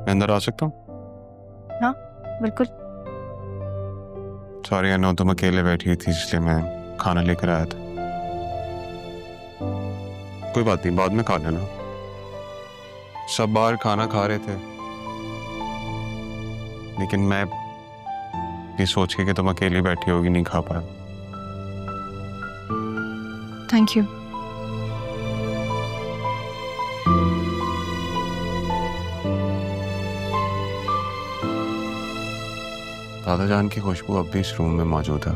मैं अंदर आ सकता हूँ? हाँ बिल्कुल। सॉरी अनु, तुम अकेले बैठी थी इसलिए मैं खाना लेकर आया था। कोई बात नहीं, बाद में खा लेना। सब बाहर खाना खा रहे थे, लेकिन मैं ये सोच के कि तुम अकेली बैठी होगी नहीं खा पाया। Thank you. दादा जान की खुशबू अब भी इस रूम में मौजूद है,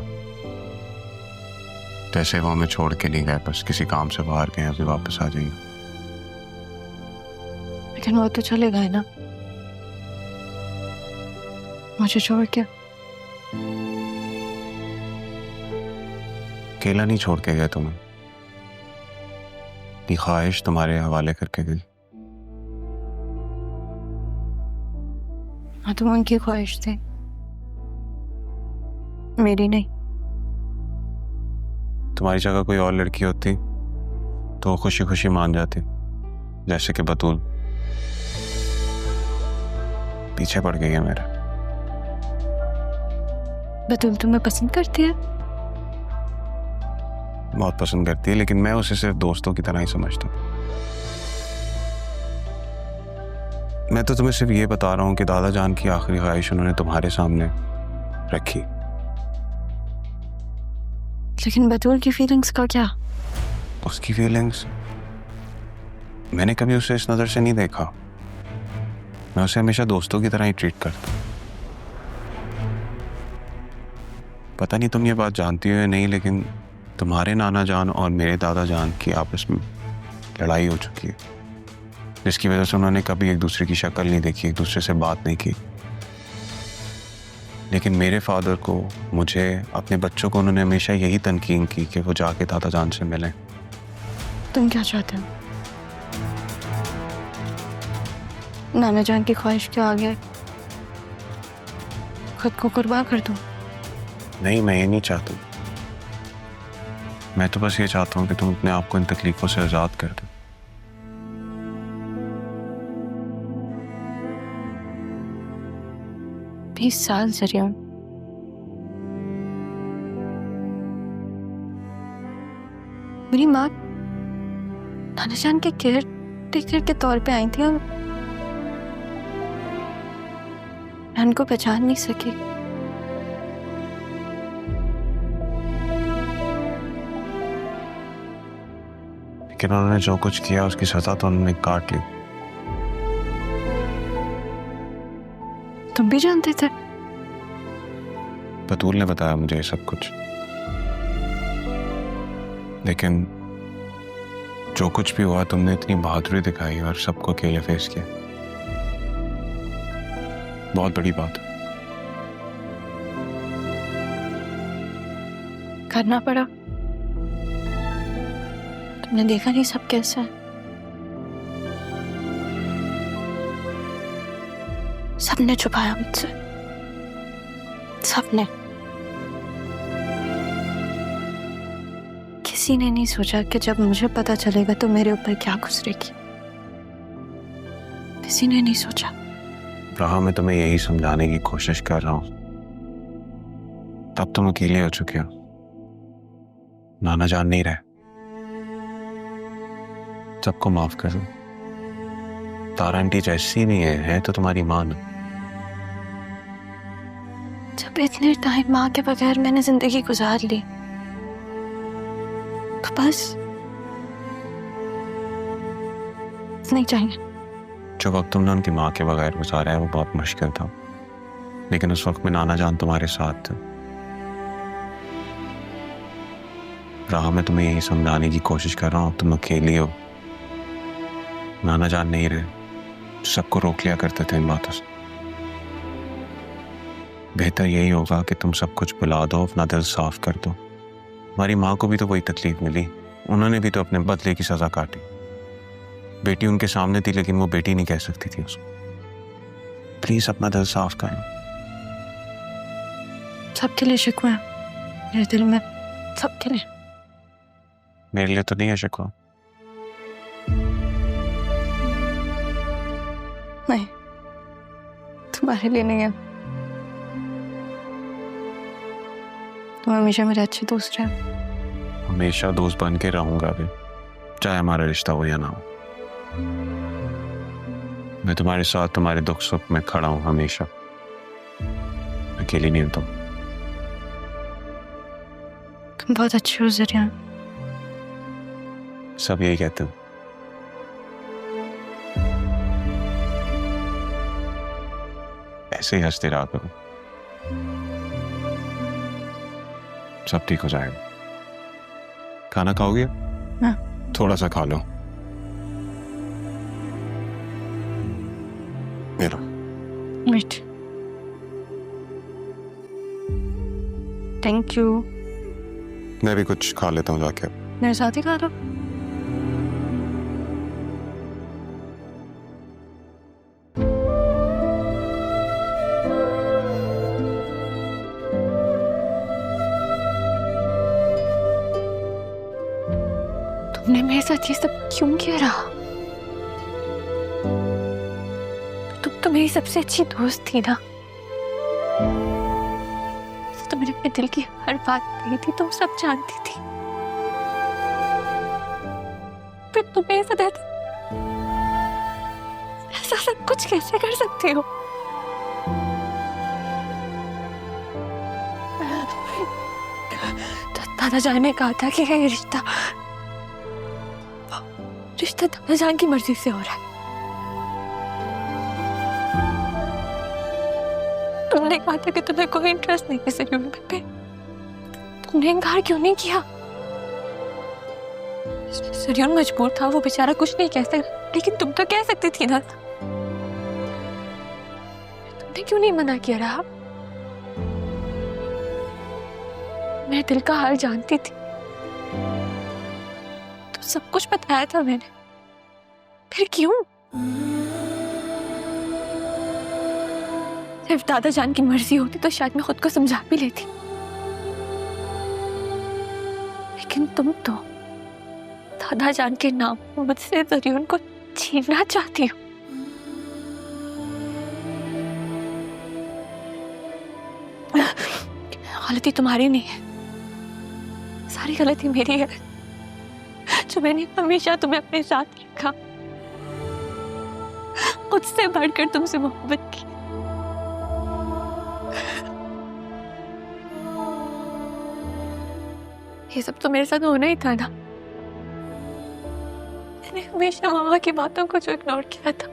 जैसे वो हमें छोड़ के नहीं गए, बस किसी काम से बाहर गए, अभी वापस आ जाएंगे। लेकिन वो तो चले गए ना, मुझे छोड़ के। अकेला नहीं छोड़ के गए तुम्हें, ये ख्वाहिश तुम्हारे हवाले करके गई। हाँ तो उनकी ख्वाहिश थी, मेरी नहीं। तुम्हारी जगह कोई और लड़की होती तो खुशी खुशी मान जाती, जैसे कि बतूल पीछे पड़ गई है मेरे। बतूल तुम्हें पसंद करती है? बहुत पसंद करती है, लेकिन मैं उसे सिर्फ दोस्तों की तरह ही समझता हूँ। मैं तो तुम्हें सिर्फ ये बता रहा हूँ कि दादा जान की आखिरी ख्वाहिश उन्होंने तुम्हारे सामने रखी। लेकिन बतूल की फीलिंग्स का क्या? उसकी फीलिंग्स मैंने कभी उसे इस नजर से नहीं देखा। मैं उसे हमेशा दोस्तों की तरह ही ट्रीट करता। पता नहीं तुम ये बात जानती हो या नहीं, लेकिन तुम्हारे नाना जान और मेरे दादा जान की आपस में लड़ाई हो चुकी है, जिसकी वजह से उन्होंने कभी एक दूसरे की शक्ल नहीं देखी, एक दूसरे से बात नहीं की। लेकिन मेरे फादर को, मुझे, अपने बच्चों को उन्होंने हमेशा यही तनकीन की कि वो जाके दादा जान से मिलें। तुम क्या चाहते हो? नाना जान की ख्वाहिश के आगे खुद को कुर्बान कर दूं? नहीं, मैं ये नहीं चाहता। मैं तो बस ये चाहता हूँ कि तुम अपने आप को इन तकलीफों से आजाद कर दो। 20 साल जरिया मेरी माँ नाना जान के केयर टेकर के तौर पे आई थी और मैं उनको पहचान नहीं सकी। लेकिन उन्होंने जो कुछ किया उसकी सजा तो उन्होंने काट ली। तुम भी जानते थे? बतूल ने बताया मुझे ये सब कुछ, लेकिन जो कुछ भी हुआ तुमने इतनी बहादुरी दिखाई और सबको अकेले फेस किया। बहुत बड़ी बात है। करना पड़ा। तुमने देखा नहीं सब कैसा है? सबने छुपाया मुझसे, सबने। किसी ने नहीं सोचा कि जब मुझे पता चलेगा तो मेरे ऊपर क्या गुजरेगी। किसी ने नहीं सोचा। रहा, मैं तुम्हें यही समझाने की कोशिश कर रहा हूं, तब तुम अकेले हो चुके हो। नाना जान नहीं रहे, सबको माफ कर दो। तारा आंटी जैसी नहीं है तो तुम्हारी मां ना। जब इतने टाइम माँ के बगैर मैंने जिंदगी गुजार ली तो बस नहीं चाहिए। जो वक्त तुमने उनकी माँ के बगैर गुजारा है वो बहुत मुश्किल था, लेकिन उस वक्त में नाना जान तुम्हारे साथ थे। राह में तुम्हें यही समझाने की कोशिश कर रहा हूँ, तुम अकेली हो। नाना जान नहीं रहे, सबको रोक लिया करते थे इन बातों से। बेहतर यही होगा कि तुम सब कुछ भुला दो, अपना दिल साफ कर दो। हमारी माँ को भी तो वही तकलीफ मिली, उन्होंने भी तो अपने बदले की सजा काटी। बेटी उनके सामने थी, लेकिन वो बेटी नहीं कह सकती थी उसको। प्लीज अपना दिल साफ कर लो। सबके लिए शिकवा है मेरे दिल में, सबके लिए। मेरे लिए तो नहीं है शिकवा। नहीं, तुम्हारे लिए नहीं है। तुम हमेशा मेरे अच्छे दोस्त रहे। हमेशा दोस्त बन के रहूंगा भी, चाहे हमारा रिश्ता हो या ना हो। मैं तुम्हारे साथ तुम्हारे दुख सुख में खड़ा हूं हमेशा। अकेली नहीं हो तुम। तुम बहुत अच्छे हो ज़रियान। सब यही कहते हो। ऐसे ही हंसते रहा करो, सब ठीक हो जाएगा। खाना खाओगे? हाँ। थोड़ा सा खा लो। मेरा मीठ। Thank you. मैं भी कुछ खा लेता हूँ जाके। मेरे साथ ही खा लो। तुमने मेरे साथ ये सब क्यों किया रहा? तुम तो मेरी सबसे अच्छी दोस्त थी ना। तो मैंने अपने दिल की हर बात कही थी, तुम सब जानती थी। फिर तुम मेरे साथ ऐसा सब कुछ कैसे कर सकते हो? दादाजान ने कहा था कि ये रिश्ता दादाजान की मर्जी से हो रहा है। तुमने कहा था कि तुम्हें कोई इंटरेस्ट नहीं है ज़रियन पे। तुमने इनकार क्यों नहीं किया? ज़रियन मजबूर था, वो बेचारा कुछ नहीं कह सकता, लेकिन तुम तो कह सकती थी ना। तुमने क्यों नहीं मना किया रहा? मैं दिल का हाल जानती थी, तो सब कुछ बताया था मैंने। फिर क्यों? सिर्फ दादाजान की मर्जी होती तो शायद मैं खुद को समझा भी लेती, लेकिन तुम तो दादाजान के नाम मुझसे ज़रियन को छीनना चाहती हो। गलती तुम्हारी नहीं है, सारी गलती मेरी है, जो मैंने हमेशा तुम्हें अपने साथ रखा, खुद से बढ़कर तुमसे मोहब्बत की। ये सब तो मेरे साथ होना ही था ना। मैंने हमेशा मामा की बातों को जो इग्नोर किया था।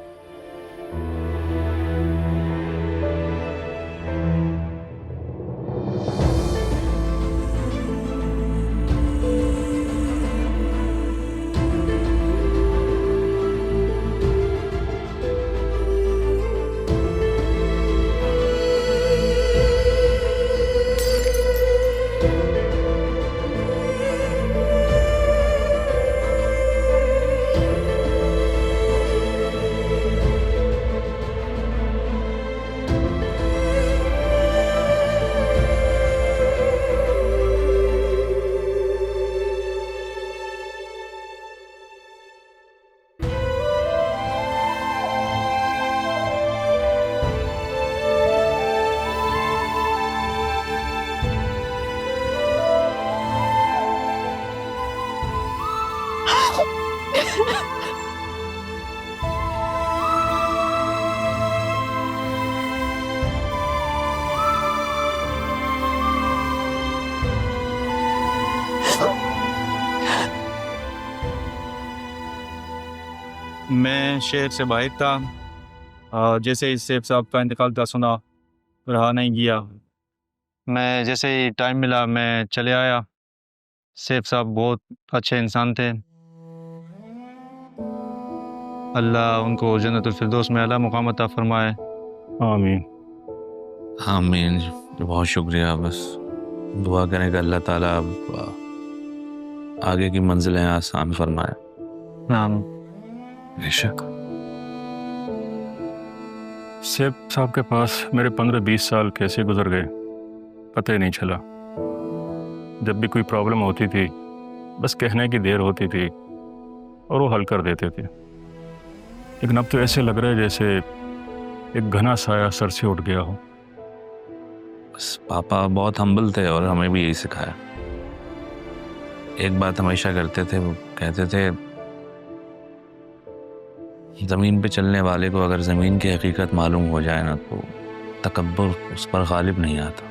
मैं शहर से बाहर था, जैसे ही सेफ साहब का इंतकाल का सुना, रहा नहीं गया। मैं जैसे ही टाइम मिला मैं चले आया। सेफ साहब बहुत अच्छे इंसान थे। अल्लाह उनको जन्नतुल फिरदौस में आला मुकाम अता फरमाए। आमीन आमीन। बहुत शुक्रिया। बस दुआ करें कि अल्लाह ताला आगे की मंजिलें आसान फरमाए। नाम बेशक। सेफ साहब के पास मेरे 15-20 साल कैसे गुजर गए पता ही नहीं चला। जब भी कोई प्रॉब्लम होती थी बस कहने की देर होती थी और वो हल कर देते थे। लेकिन अब तो ऐसे लग रहा है जैसे एक घना साया सर से उठ गया हो। बस पापा बहुत हम्बल थे और हमें भी यही सिखाया। एक बात हमेशा करते थे, वो कहते थे ज़मीन पे चलने वाले को अगर ज़मीन की हकीकत मालूम हो जाए ना तो तकब्बुर उस पर गालिब नहीं आता।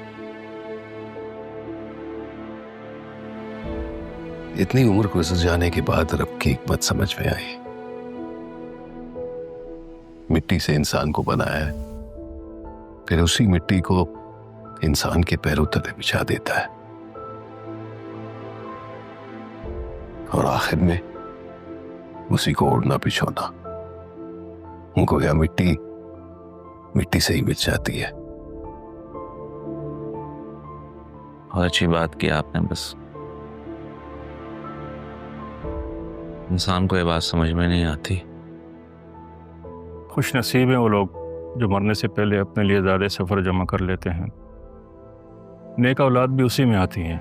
इतनी उम्र गुजर जाने के बाद रब की हिकमत समझ में आई। मिट्टी से इंसान को बनाया है, फिर उसी मिट्टी को इंसान के पैरों तले बिछा देता है और आखिर में उसी को ओढ़ना बिछोना। गोया मिट्टी मिट्टी से ही मिल जाती है। बहुत अच्छी बात की आपने। बस इंसान को ये बात समझ में नहीं आती। खुश नसीब हैं वो लोग जो मरने से पहले अपने लिए ज़्यादा सफ़र जमा कर लेते हैं। नेक औलाद भी उसी में आती हैं।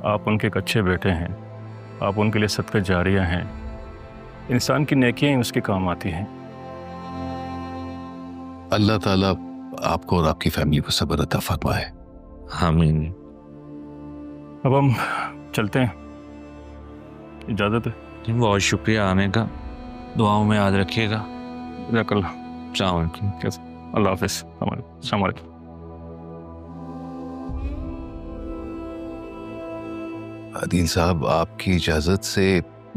आप उनके एक अच्छे बेटे हैं, आप उनके लिए सदका जारिया हैं। इंसान की नेकियां ही उसके काम आती हैं। अल्लाह ताला आपको और आपकी फैमिली को सब्र अता फरमाए। आमीन। अब हम चलते हैं, इजाज़त है। जी, बहुत शुक्रिया आने का। दुआओं में याद रखिएगा। जज़ाकल्लाह। अस्सलाम वालेकुम। कैसे? अल्लाह हाफिज़। अस्सलाम वालेकुम। आदिल साहब, आपकी इजाजत से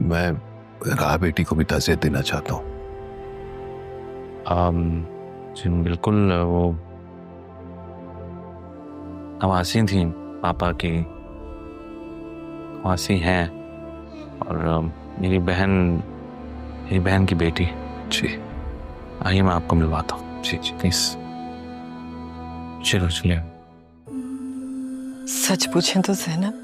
मैं राह बेटी को भी ताज़ियत देना चाहता हूँ। जी बिल्कुल। वो नवासी थी पापा की, नवासी हैं। और मेरी बहन की बेटी। जी आइए मैं आपको मिलवाता हूँ। जी जी। प्लीज चलो चलिए। सच पूछें तो ज़ैनब,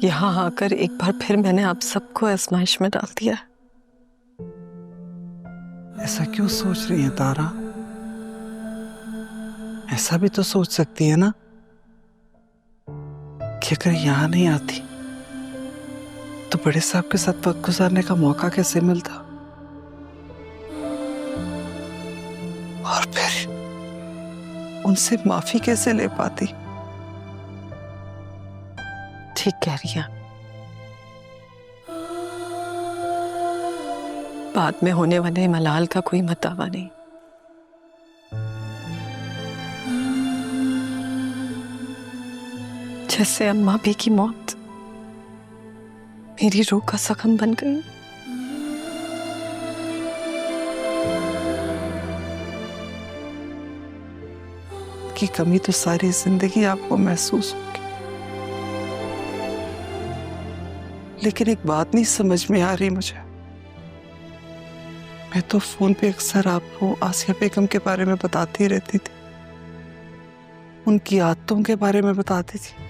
यहाँ आकर एक बार फिर मैंने आप सबको आजमाइश में डाल दिया। ऐसा क्यों सोच रही है तारा? ऐसा भी तो सोच सकती है ना कि अगर यहाँ नहीं आती तो बड़े साहब के साथ वक्त गुजारने का मौका कैसे मिलता, और फिर उनसे माफी कैसे ले पाती। ठीक कह रही हैं। बाद में होने वाले मलाल का कोई मतावा नहीं। जैसे अम्मा भी की मौत मेरी रूह का जख्म बन गई। की कमी तो सारी जिंदगी आपको महसूस होगी, लेकिन एक बात नहीं समझ में आ रही मुझे। मैं तो फोन पे अक्सर आपको आसिया बेगम के बारे में बताती रहती थी, उनकी आदतों के बारे में बताती थी।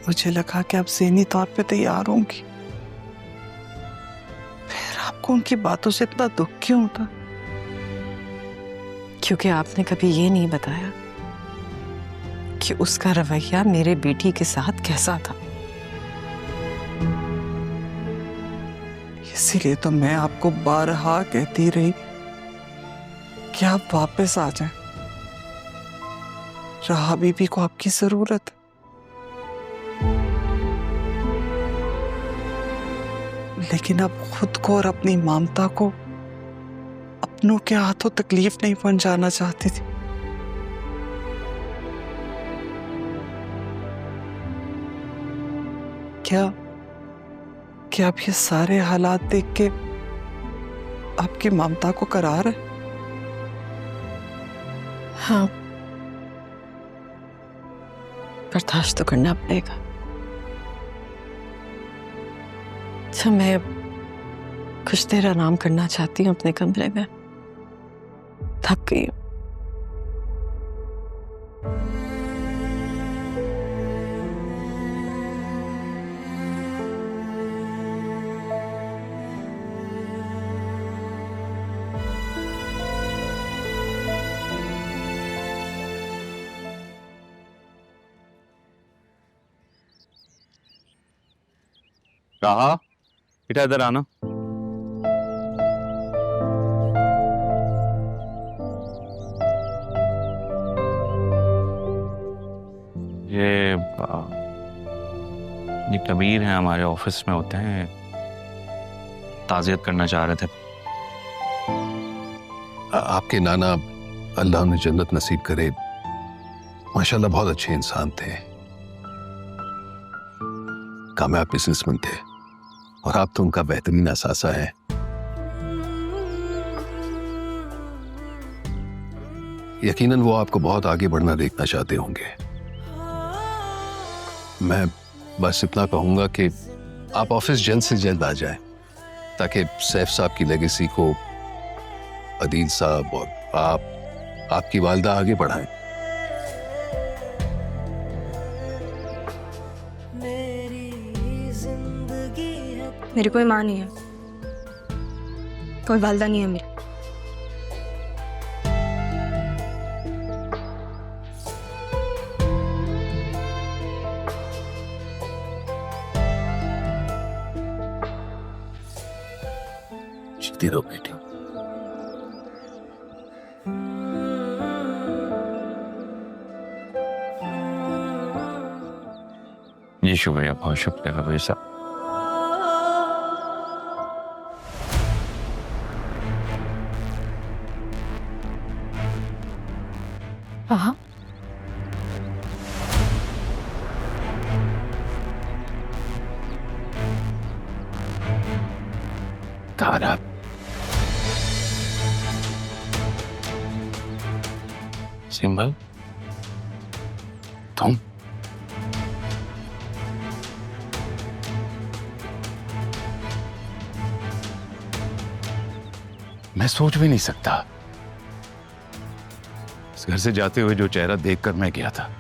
मुझे लगा कि आप ज़हनी तौर पे तैयार होंगी, फिर आपको उनकी बातों से इतना दुख क्यों होता? क्योंकि आपने कभी ये नहीं बताया कि उसका रवैया मेरे बेटी के साथ कैसा था। इसीलिए तो मैं आपको बारहा कहती रही कि आप वापस आ जाएं। राहा बीबी को आपकी जरूरत है। लेकिन आप खुद को और अपनी ममता को अपनों के हाथों तकलीफ नहीं पहुंचाना चाहती थी। क्या आप ये सारे हालात देख के आपकी ममता को करार है? हाँ, बर्दाश्त तो करना पड़ेगा। अच्छा, मैं कुछ देर आराम करना चाहती हूँ अपने कमरे में, थक गई हूँ। राहा, बेटा इधर आना। ये कबीर हैं, हमारे ऑफिस में होते हैं, ताज़ियत करना चाह रहे थे। आपके नाना, अल्लाह उन्हें जन्नत नसीब करे, माशाल्लाह बहुत अच्छे इंसान थे, कामयाब बिजनेसमैन थे, और आप तो उनका बेहतरीन असासा है। यकीनन वो आपको बहुत आगे बढ़ना देखना चाहते होंगे। मैं बस इतना कहूंगा कि आप ऑफिस जल्द से जल्द आ जाएं, ताकि सैफ साहब की लेगेसी को अदील साहब और आपकी वालदा आगे बढ़ाएं। मेरी कोई माँ नहीं है, कोई वालदा नहीं है मेरी। जीती रहो बेटी। जी शुक्रिया, बहुत शुक्रिया कबीर साहब। हाँ, तारा, सिंबल तुम मैं सोच भी नहीं सकता, इस घर से जाते हुए जो चेहरा देखकर मैं गया था,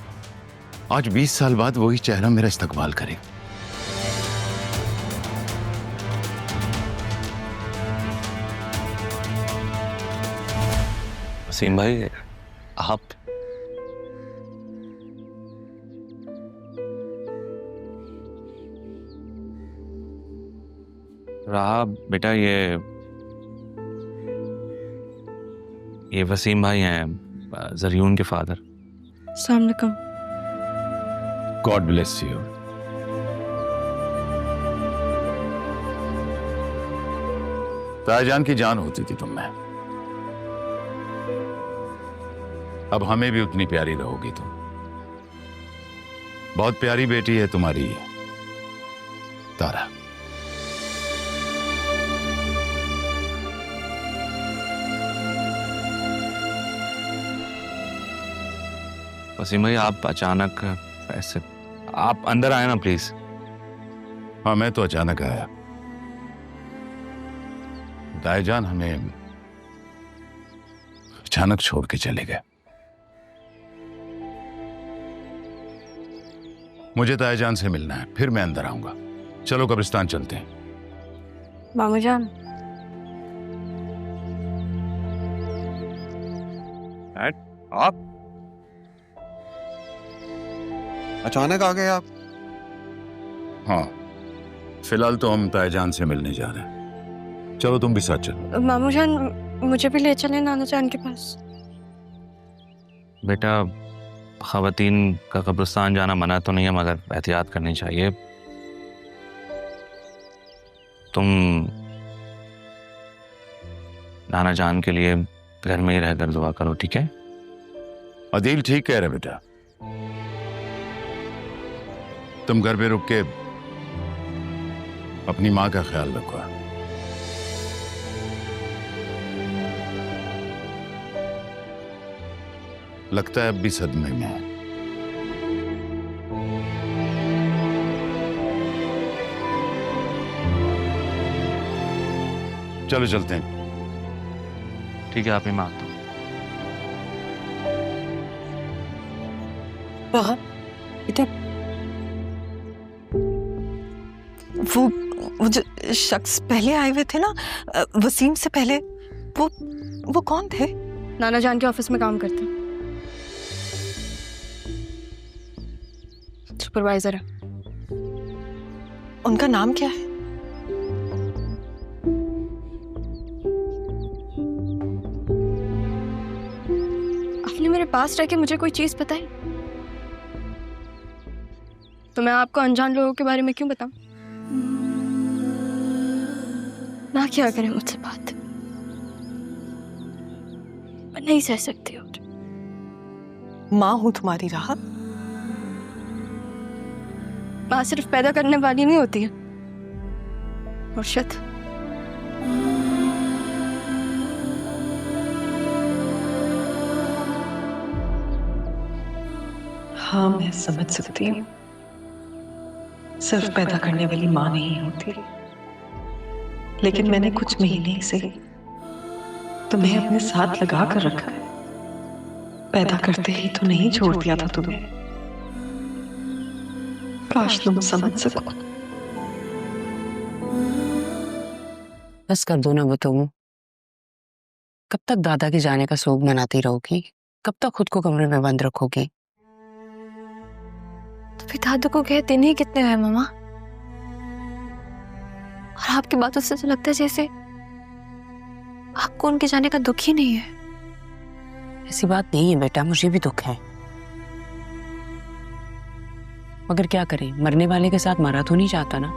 आज 20 साल बाद वही चेहरा मेरा इस्तकबाल करे। वसीम भाई, आप रहा बेटा, ये वसीम भाई हैं, जरियून के फादर। अस्सलाम वालेकुम। God bless you. ताजान की जान होती थी तुम में, अब हमें भी उतनी प्यारी रहोगी तुम। बहुत प्यारी बेटी है तुम्हारी तारा। वसीम भाई, आप अचानक ऐसे, आप अंदर आए ना प्लीज। हाँ, मैं तो अचानक आया। दाईजान हमें अचानक छोड़ के चले गए। मुझे दाईजान से मिलना है, फिर मैं अंदर आऊंगा। चलो कब्रिस्तान चलते हैं। मामू जान, आप अचानक आ गए आप? हाँ, फिलहाल तो हम ताईजान से मिलने जा रहे हैं। चलो तुम भी साथ चलो। मामू जान मुझे भी ले चले नाना जान के पास। बेटा, ख़वातीन का कब्रिस्तान जाना मना तो नहीं है, मगर एहतियात करनी चाहिए। तुम नाना जान के लिए घर में ही रहकर दुआ करो, ठीक है? अदील ठीक कह रहे बेटा, तुम घर पे रुक के अपनी माँ का ख्याल रखो। लगता है अब भी सदमे में है। चलो चलते हैं। ठीक है, आप ही माँ तो बेटा, वो जो शख्स पहले आए हुए थे ना, वसीम से पहले, वो कौन थे? नाना जान के ऑफिस में काम करते हैं, सुपरवाइजर है। उनका नाम क्या है? पास रह के मुझे कोई चीज बताई तो मैं आपको अनजान लोगों के बारे में क्यों बताऊं? ना क्या करें मुझसे बात, मैं नहीं सह सकती और माँ हूं तुम्हारी राहत। माँ सिर्फ पैदा करने वाली नहीं होती है मुर्शद। हाँ मैं समझ सकती हूँ, सिर्फ पैदा करने वाली माँ नहीं होती, लेकिन मैंने कुछ महीने से तुम्हें अपने साथ लगा कर रखा है। पैदा करते ही तो नहीं छोड़ दिया था तुम्हें। काश तुम समझ सको। बस कर दो ना वो तुम। कब तक दादा के जाने का शोक मनाती रहोगी? कब तक खुद को कमरे में बंद रखोगी? तो फिर दादू को गए दिन ही कितने हुए मामा? और आपकी बातों से तो लगता है जैसे आपको उनके जाने का दुख ही नहीं है। ऐसी बात नहीं है बेटा, मुझे भी दुख है, मगर क्या करें, मरने वाले के साथ मरा तो नहीं चाहता ना।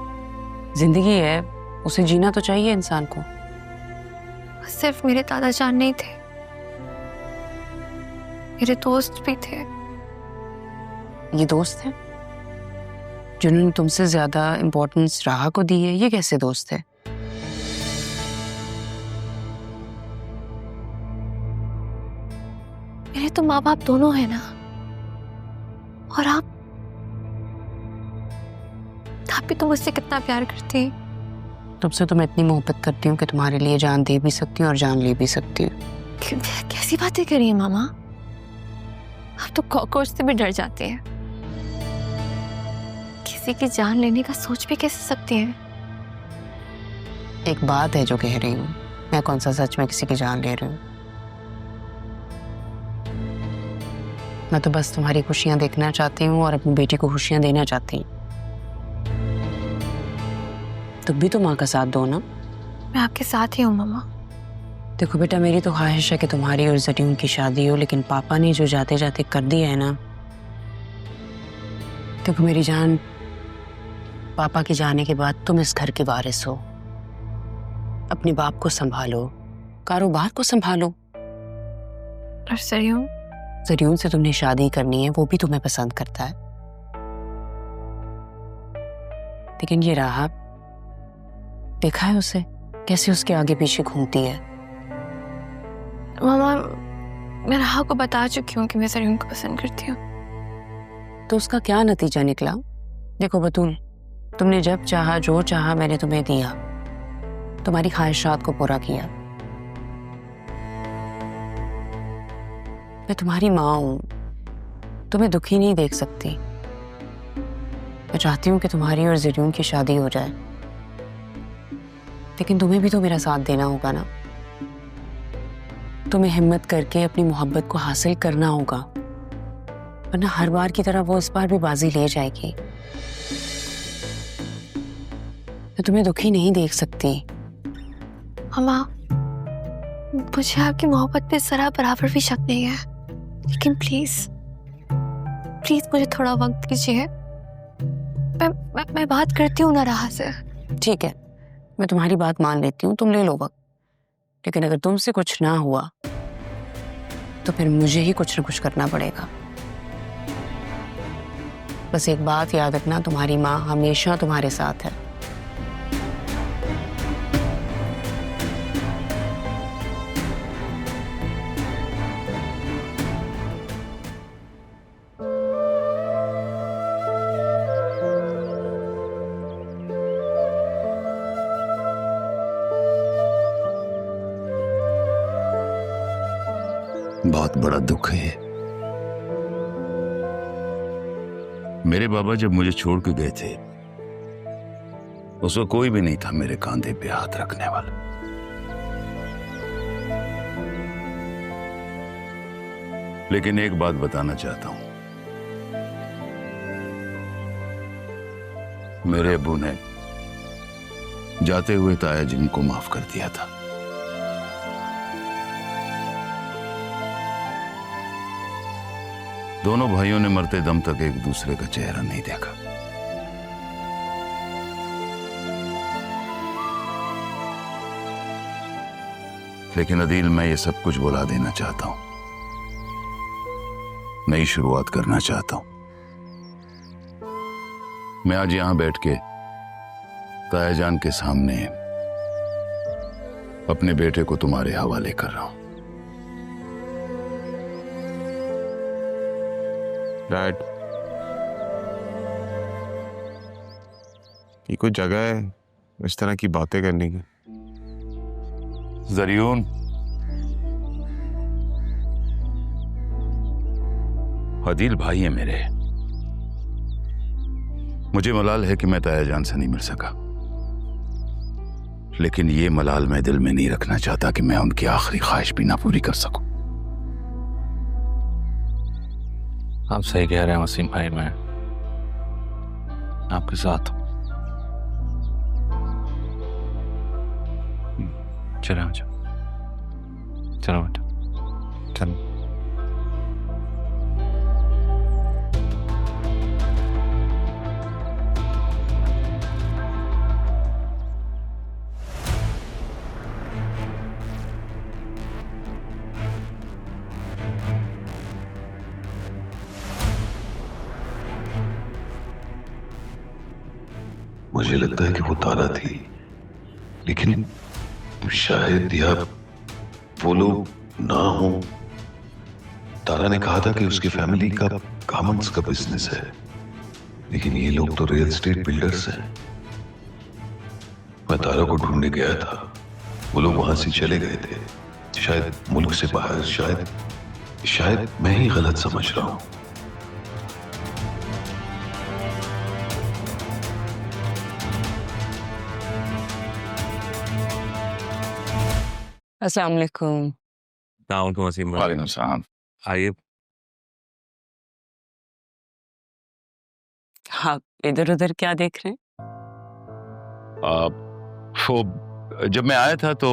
जिंदगी है, उसे जीना तो चाहिए इंसान को। सिर्फ मेरे दादा जान नहीं थे, मेरे दोस्त भी थे। ये दोस्त है जिन्होंने तुमसे ज्यादा इम्पोर्टेंस राहा को दी है? ये कैसे दोस्त है? मेरे तो माँ बाप दोनों है ना, और आप भी तो मुझसे कितना प्यार करती। तुमसे तो मैं इतनी मोहब्बत करती हूँ कि तुम्हारे लिए जान दे भी सकती हूँ और जान ले भी सकती हूँ। कैसी बातें करी है मामा? आप तो कॉकरोच से भी डर जाते हैं, किसी की जान लेने का सोच भी कैसे सकती हैं? एक बात है जो कह रही हूँ, मैं कौन सा सच में किसी की जान ले रही हूँ? मैं तो बस तुम्हारी खुशियां देखना चाहती हूँ और अपनी बेटी को खुशियां देना चाहती हूँ। तुम भी तो माँ का साथ दो ना। मैं आपके साथ ही हूँ मामा। देखो बेटा, मेरी तो ख्वाहिश है कि तुम्हारी और जरीन की शादी हो, लेकिन पापा ने जो जाते जाते कर दिया है ना। देखो मेरी जान, पापा के जाने के बाद तुम इस घर के वारिस हो। अपने बाप को संभालो, कारोबार को संभालो। और जरीन से तुमने शादी करनी है, वो भी तुम्हें पसंद करता है। लेकिन ये राहा, देखा है उसे कैसे उसके आगे पीछे घूमती है? मामा, मैं राहा को बता चुकी हूँ कि मैं जरीन को पसंद करती हूँ। तो उसका क्या नतीजा निकला? देखो बतूल, तुमने जब चाहा जो चाहा मैंने तुम्हें दिया, तुम्हारी ख्वाहिशात को पूरा किया। मैं तुम्हारी माँ हूं, तुम्हें दुखी नहीं देख सकती। मैं चाहती हूँ कि तुम्हारी और जरीन की शादी हो जाए, लेकिन तुम्हें भी तो मेरा साथ देना होगा ना। तुम्हें हिम्मत करके अपनी मोहब्बत को हासिल करना होगा, वरना हर बार की तरह वो इस बार भी बाजी ले जाएगी। मैं तुम्हें दुखी नहीं देख सकती। मामा, मुझे आपकी मोहब्बत पे जरा बराबर भी शक नहीं है, लेकिन प्लीज प्लीज मुझे थोड़ा वक्त दीजिए। मैं बात करती हूँ ना राहा से। ठीक है, मैं तुम्हारी बात मान लेती हूँ, तुम ले लो वक्त, लेकिन अगर तुमसे कुछ ना हुआ तो फिर मुझे ही कुछ न कुछ करना पड़ेगा। बस एक बात याद रखना, तुम्हारी माँ हमेशा तुम्हारे साथ है। बहुत बड़ा दुख है ये। मेरे बाबा जब मुझे छोड़ के गए थे, उस वक्त कोई भी नहीं था मेरे कांधे पे हाथ रखने वाला। लेकिन एक बात बताना चाहता हूं, मेरे अब्बू ने जाते हुए ताया जिनको माफ कर दिया था। दोनों भाइयों ने मरते दम तक एक दूसरे का चेहरा नहीं देखा। लेकिन अदील, मैं ये सब कुछ भुला देना चाहता हूं, नई शुरुआत करना चाहता हूं। मैं आज यहां बैठ के ताया जान के सामने अपने बेटे को तुम्हारे हवाले कर रहा हूं। डैड, ये कोई जगह है इस तरह की बातें करने की? जरियून, अदील भाई है मेरे। मुझे मलाल है कि मैं ताया जान से नहीं मिल सका, लेकिन ये मलाल मैं दिल में नहीं रखना चाहता कि मैं उनकी आखिरी ख्वाहिश भी ना पूरी कर सकूं। आप सही कह रहे हैं वसीम भाई, मैं आपके साथ हूं। चलो चलो बेटा, चलो। मुझे लगता है कि वो तारा थी, लेकिन शायद या वो लोग ना हो। तारा ने कहा था कि उसकी फैमिली का गारमेंट्स का बिजनेस है, लेकिन ये लोग तो रियल एस्टेट बिल्डर्स हैं। मैं तारा को ढूंढने गया था, वो लोग वहां से चले गए थे, शायद मुल्क से बाहर। शायद मैं ही गलत समझ रहा हूं। अस्सलाम वालेकुम। वालेकुम वसीम भाई। वालेकुम सलाम। आइए। आप इधर उधर क्या देख रहे हैं? वो जब मैं आया था तो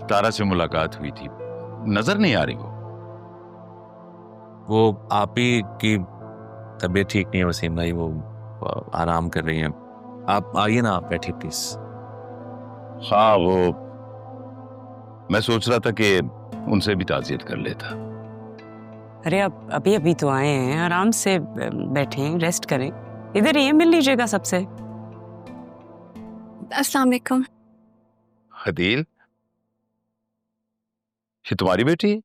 तारा से मुलाकात हुई थी, नजर नहीं आ रही वो आप ही की तबीयत ठीक नहीं है वसीम भाई, वो आराम कर रही हैं। आप आइए ना, आप बैठिए प्लीज। हाँ, वो मैं सोच रहा था कि उनसे भी ताज़ियत कर लेता। अरे आप अभी अभी तो आए हैं, आराम से बैठें, रेस्ट करें। इधर ही मिल लीजिएगा सबसे। अस्सलाम वालेकुम। अदील, ये तुम्हारी बेटी है?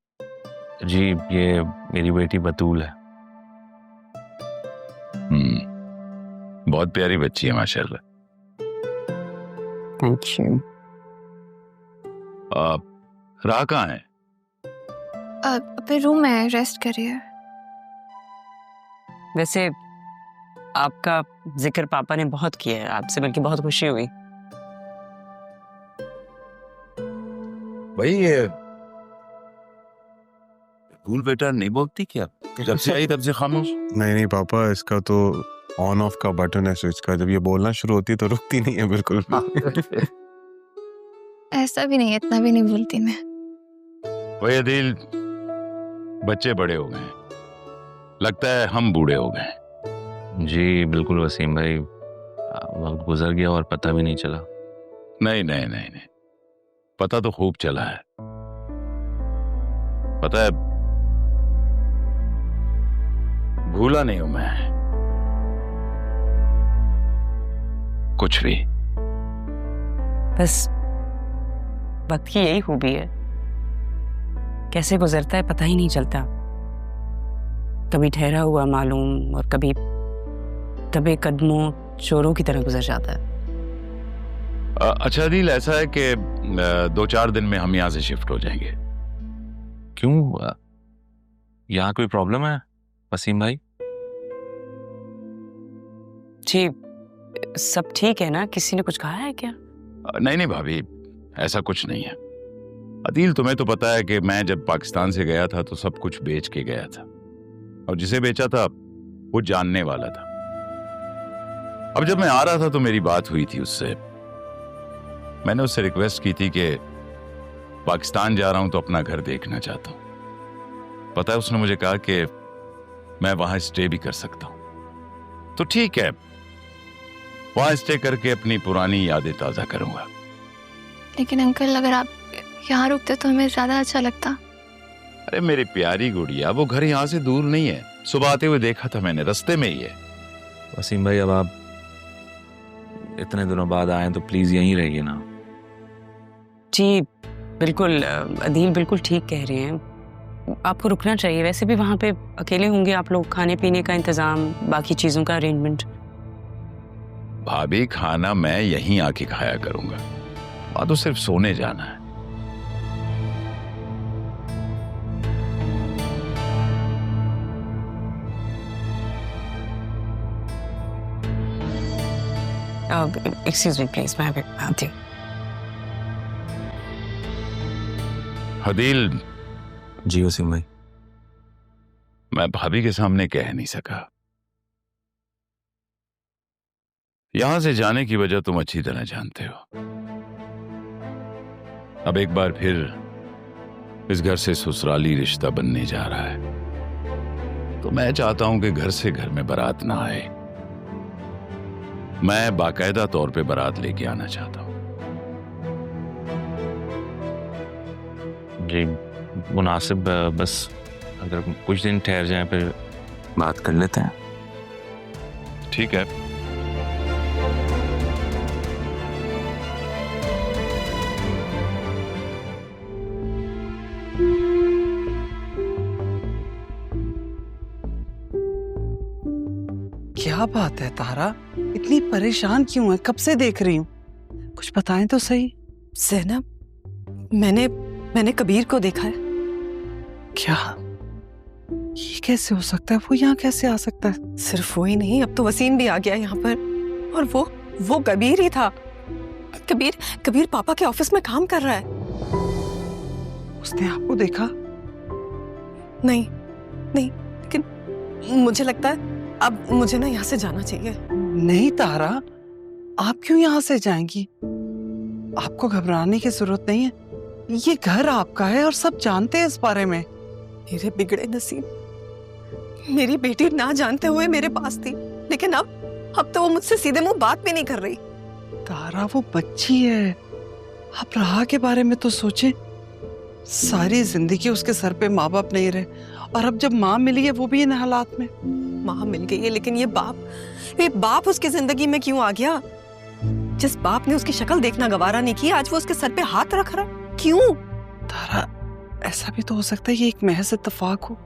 जी, ये मेरी बेटी बतूल है। बहुत प्यारी बच्ची है माशाल्लाह। Thank you. रहा कहाँ है? अपने रूम में रेस्ट करिए। वैसे आपका जिक्र पापा ने बहुत किया है, आपसे मिलकर बहुत खुशी हुई। भाई ये भूल बेटा नहीं बोलती क्या? जब से आई तब से खामोश। नहीं पापा, इसका तो ऑन ऑफ का बटन है स्विच का, जब ये बोलना शुरू होती है तो रुकती नहीं है बिल्कुल। ऐसा भी नहीं है, इतना भी नहीं बोलती मैं। वही अदील, बच्चे बड़े हो गए हैं, लगता है हम बूढ़े हो गए। जी बिल्कुल वसीम भाई, वक्त गुजर गया और पता भी नहीं चला। नहीं नहीं नहीं नहीं, पता तो खूब चला है। पता है, भूला नहीं हूं मैं कुछ भी। बस वक्त की यही खूबी है, कैसे गुजरता है पता ही नहीं चलता। कभी ठहरा हुआ मालूम और कभी दबे कदमों चोरों की तरह गुजर जाता है। अच्छा अदील, ऐसा है कि 2-4 दिन में हम यहाँ से शिफ्ट हो जाएंगे। क्यों, यहाँ कोई प्रॉब्लम है वसीम भाई? जी सब ठीक है ना? किसी ने कुछ कहा है क्या? नहीं नहीं भाभी, ऐसा कुछ नहीं है। अदील, तुम्हें तो पता है कि मैं जब पाकिस्तान से गया था तो सब कुछ बेच के गया था, और जिसे बेचा था वो जानने वाला था। अब जब मैं आ रहा था तो मेरी बात हुई थी उससे। मैंने उससे रिक्वेस्ट की थी कि पाकिस्तान जा रहा हूं तो अपना घर देखना चाहता हूं। पता है उसने मुझे कहा कि मैं वहां स्टे भी कर सकता हूं। तो ठीक है, वहां स्टे करके अपनी पुरानी यादें ताजा करूंगा। लेकिन अंकल, अगर आप यहाँ रुकते तो हमें ज्यादा अच्छा लगता। अरे मेरी प्यारी गुड़िया, वो घर यहाँ से दूर नहीं है। सुबह आते हुए देखा था मैंने, रास्ते में ही है। वसीम भाई, अब आप इतने दिनों बाद आए तो प्लीज यहीं रहिए ना। जी बिल्कुल, अदील बिल्कुल ठीक कह रहे हैं, आपको रुकना चाहिए। वैसे भी वहाँ पे अकेले होंगे आप लोग, खाने पीने का इंतजाम, बाकी चीज़ों का अरेंजमेंट। भाभी, खाना मैं यहीं आके खाया करूंगा, वहां तो सिर्फ सोने जाना है। एक्सक्यूज मी प्लीज, मैं आती हूँ। हदील, जी वसीम भाई। मैं भाभी के सामने कह नहीं सका। यहां से जाने की वजह तुम अच्छी तरह जानते हो। अब एक बार फिर इस घर से ससुराली रिश्ता बनने जा रहा है, तो मैं चाहता हूं कि घर से घर में बारात ना आए। मैं बाकायदा तौर पे बारात लेके आना चाहता हूं। जी मुनासिब, बस अगर कुछ दिन ठहर जाएं फिर बात कर लेते हैं। ठीक है। क्या बात है तारा, इतनी परेशान क्यों है? कब से देख रही हूँ, कुछ बताएं तो सही। ज़ैनब, मैंने कबीर को देखा है। क्या? ये कैसे हो सकता है? वो यहाँ कैसे आ सकता है? सिर्फ वो ही नहीं, अब तो वसीम भी आ गया यहाँ पर, और वो कबीर ही था। कबीर पापा के ऑफिस में काम कर रहा है। उसने आपको देखा? नहीं, लेकिन मुझे लगता है अब मुझे ना यहाँ से जाना चाहिए। नहीं तारा, आप क्यों यहाँ से जाएंगी? आपको घबराने की जरूरत नहीं है, ये घर आपका है और सब जानते हैं इस बारे में। मेरे बिगड़े नसीब, मेरी बेटी ना जानते हुए मेरे पास थी, लेकिन अब तो वो मुझसे सीधे मुंह बात भी नहीं कर रही। तारा, वो बच्ची है, आप राह के बारे में तो सोचें। सारी जिंदगी उसके सर पे माँ बाप नहीं रहे, और अब जब माँ मिली है वो भी इन हालात में। माँ मिल गई है, लेकिन ये बाप उसकी जिंदगी में क्यों आ गया? जिस बाप ने उसकी शक्ल देखना गवारा नहीं किया, आज वो उसके सर पे हाथ रख रहा है। क्यों? तारा, ऐसा भी तो हो सकता है ये एक महज इत्तेफाक हो,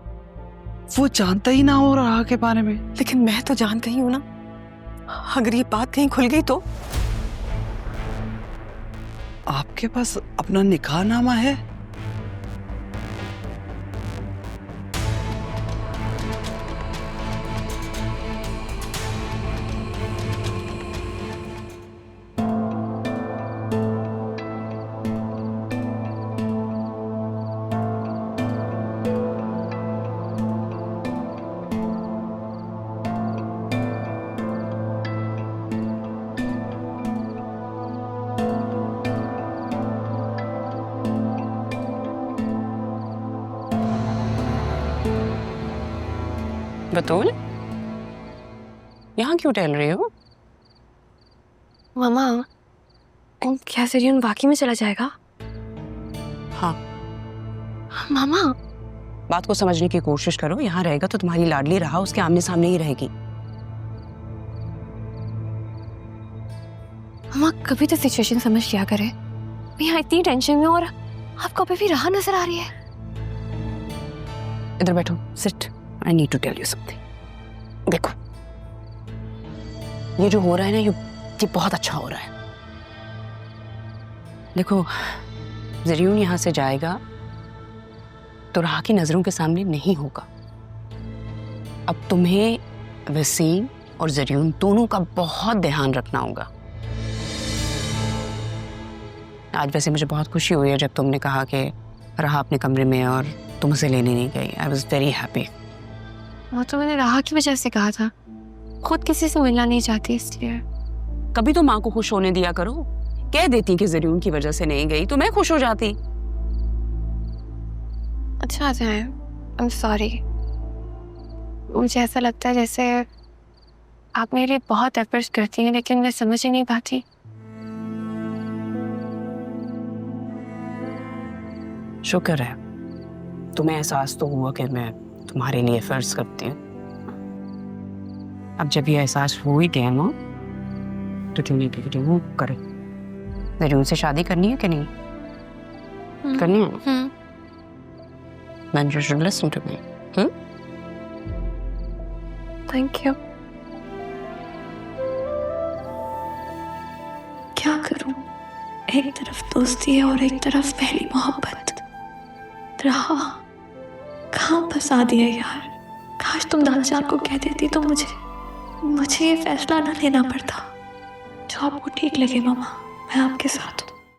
वो जानता ही ना हो राह के बारे में। लेकिन मैं तो जान गई हूं ना, अगर ये बात कहीं खुल गई तो। आपके पास अपना निकाहनामा है? बतूल, यहाँ क्यों टहल रही हो? मामा, क्या जरियन वाकई में चला जाएगा? हाँ। मामा, बात को समझने की कोशिश करो। यहाँ रहेगा तो तुम्हारी लाडली रहा उसके आमने सामने ही रहेगी। मामा, कभी तो सिचुएशन समझ लिया करे। मैं यहाँ इतनी टेंशन में, और आपको अभी भी राह नजर आ रही है। इधर बैठो, sit. I need to tell you something. देखो, ये जो हो रहा है ना, ये बहुत अच्छा हो रहा है। देखो, ज़रियून यहाँ से जाएगा तो राह की नजरों के सामने नहीं होगा। अब तुम्हें वसीम और ज़रियून दोनों का बहुत ध्यान रखना होगा। आज वैसे मुझे बहुत खुशी हुई है जब तुमने कहा कि राह अपने कमरे में और तुम उसे लेने नहीं गई। I was very happy. वो तो मैंने राह की वजह से कहा था, खुद किसी से मिलना नहीं चाहती इसलिए। कभी तो माँ को खुश होने दिया करो। कह देती कि ज़रियून की वजह से नहीं गई तो मैं खुश हो जाती। अच्छा, आई एम सॉरी। मुझे ऐसा लगता है जैसे आप मेरे लिए बहुत एफर्ट्स करती हैं, लेकिन मैं समझ ही नहीं पाती। शुक्र है तुम्हें एहसास तो हुआ कि मैं तुम्हारे लिए एफर्ट्स करती हूँ। अब जब ये एहसास हो ही गया ना, तो क्यों नहीं करे। मेरी उनसे शादी करनी है कि नहीं? करनी है? Then you should listen to me. Thank you. क्या करूं? एक तरफ दोस्ती है और एक तरफ पहली मोहब्बत। रहा कहाँ फंसा दिया यार। काश तुम दादाजान को कह देती तो मुझे ये फैसला ना लेना पड़ता। जो आपको ठीक लगे मामा, मैं आपके साथ हूँ।